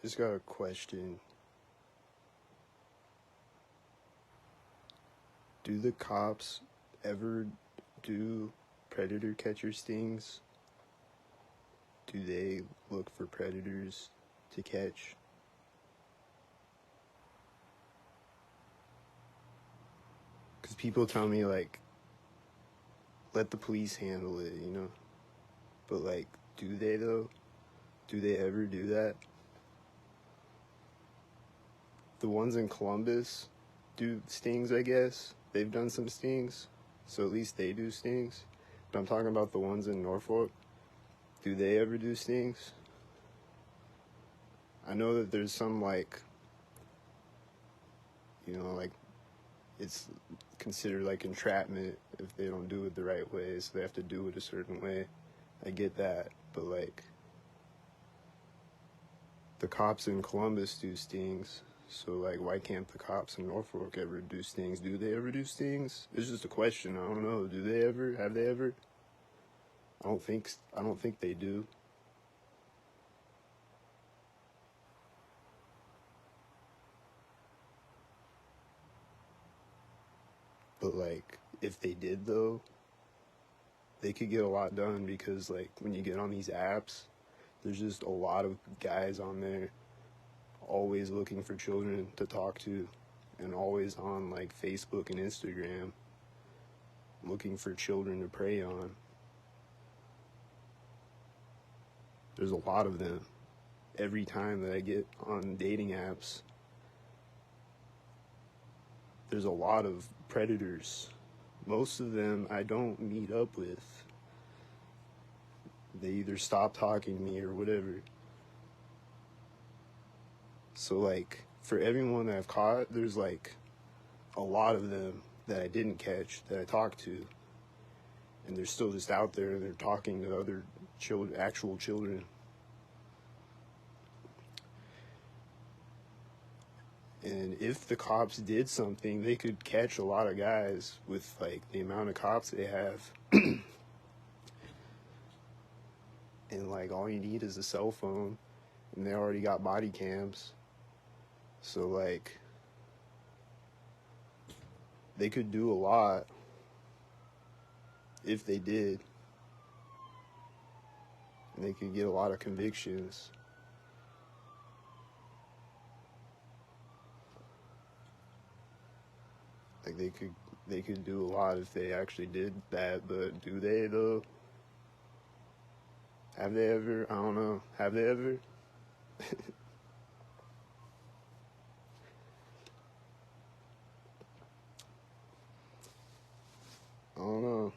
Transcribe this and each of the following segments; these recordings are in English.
Just got a question. Do the cops ever do predator catcher stings? Do they look for predators to catch? Because people tell me, like, let the police handle it, you know? But, like, do they, though? Do they ever do that? The ones in Columbus do stings, I guess. They've done some stings, so at least they do stings. But I'm talking about the ones in Norfolk. Do they ever do stings? I know that there's some, like, like, it's considered like entrapment if they don't do it the right way, so they have to do it a certain way. I get that, but, like, the cops in Columbus do stings, so, like, why can't the cops in Norfolk ever do stings? Do they ever do stings? It's just a question. I don't know. Do they ever? Have they ever? I don't think they do. But, like, if they did, though, they could get a lot done because, like, when you get on these apps, there's just a lot of guys on there always looking for children to talk to, and always on, like, Facebook and Instagram looking for children to prey on. There's a lot of them. Every time that I get on dating apps, there's a lot of predators. Most of them I don't meet up with. They either stop talking to me or whatever. So, like, for everyone that I've caught, there's, like, a lot of them that I didn't catch that I talked to. And they're still just out there and they're talking to other children, actual children. And if the cops did something, they could catch a lot of guys with, like, the amount of cops they have. And, like, all you need is a cell phone, and they already got body cams. So, like, they could do a lot if they did. And they could get a lot of convictions. Like, they could do a lot if they actually did that, but do they, though? Have they ever? I don't know. Have they ever? I don't know.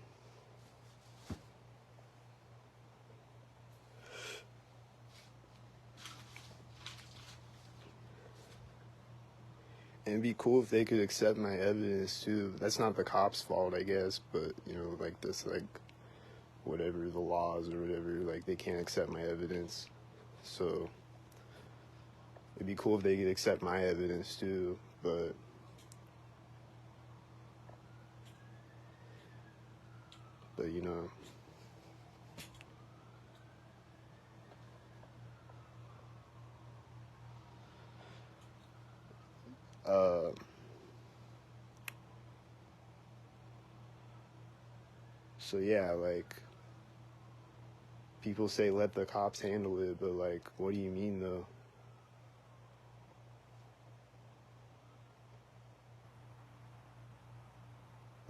And it'd be cool if they could accept my evidence, too. That's not the cops' fault, I guess, but, like, this, like, whatever, the laws or whatever, like, they can't accept my evidence. So it'd be cool if they could accept my evidence, too, but you know. So yeah, like, people say let the cops handle it, but, like, what do you mean, though?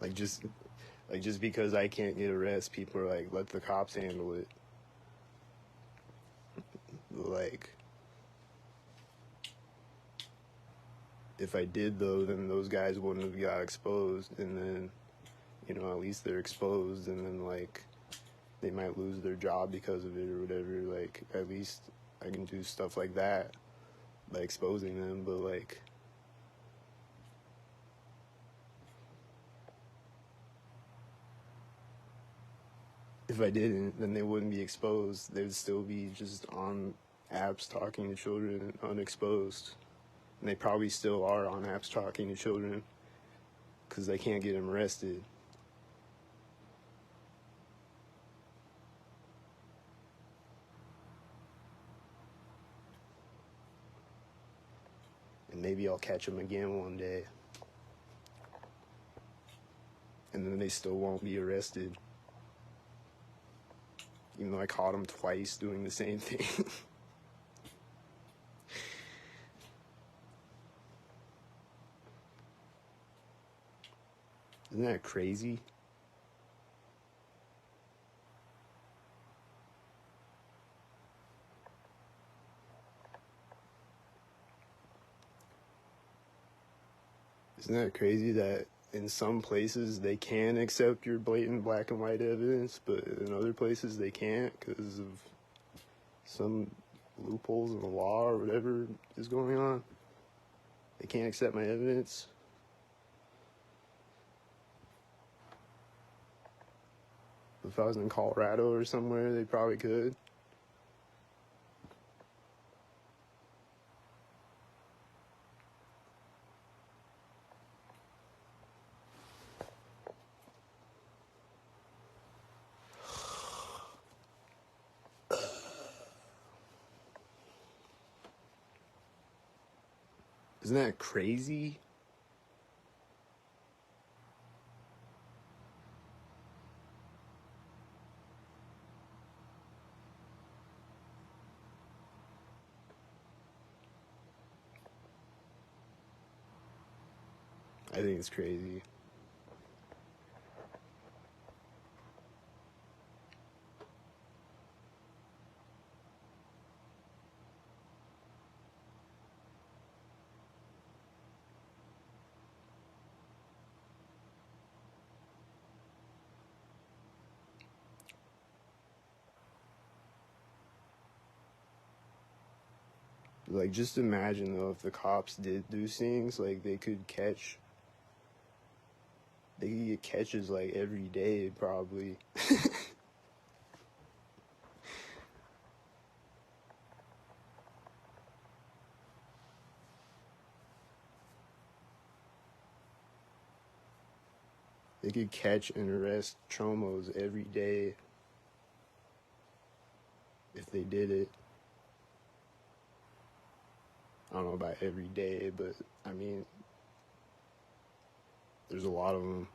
Like, just because I can't get arrested, people are like, let the cops handle it. Like, if I did, though, then those guys wouldn't have got exposed, and then, at least they're exposed, and then, like, they might lose their job because of it or whatever. Like, at least I can do stuff like that by exposing them, but, like, if I didn't, then they wouldn't be exposed. They'd still be just on apps talking to children unexposed. And they probably still are on apps talking to children because they can't get them arrested. maybe I'll catch them again one day. And then they still won't be arrested. Even though I caught them twice doing the same thing. Isn't that crazy? Isn't that crazy that in some places they can accept your blatant black and white evidence, but in other places they can't because of some loopholes in the law or whatever is going on? They can't accept my evidence. If I was in Colorado or somewhere, they probably could. Isn't that crazy? I think it's crazy. Like, just imagine, though, if the cops did do things, like, they could get catches, like, every day, probably. They could catch and arrest chomos every day if they did it. I don't know about every day, but, I mean, there's a lot of them.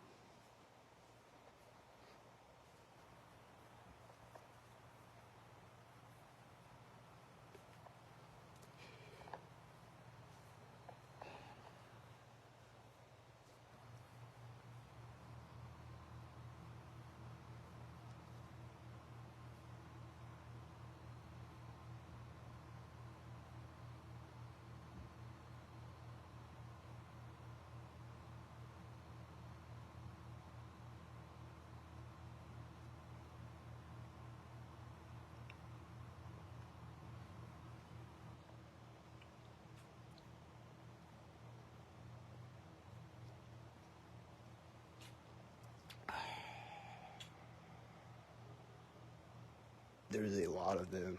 There's a lot of them.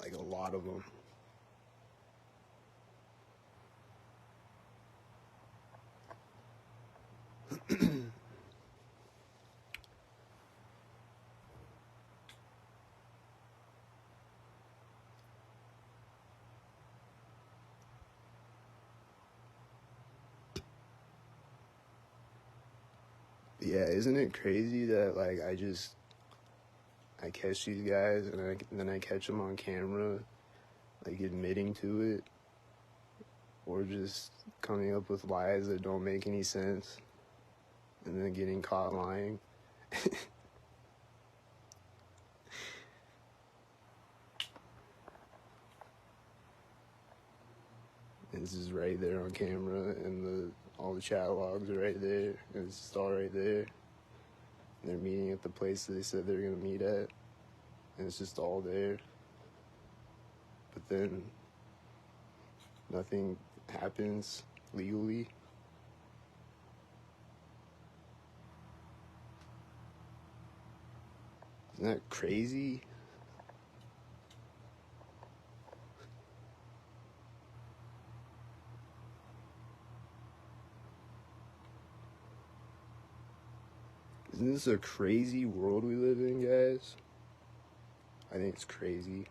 Like, a lot of them. Yeah, isn't it crazy that, like, I catch these guys and then I catch them on camera, like, admitting to it, or just coming up with lies that don't make any sense, and then getting caught lying. And this is right there on camera, and all the chat logs are right there, and it's just all right there. And they're meeting at the place that they said they were gonna meet at, and it's just all there. But then nothing happens legally. Isn't that crazy? Isn't this a crazy world we live in, guys? I think it's crazy.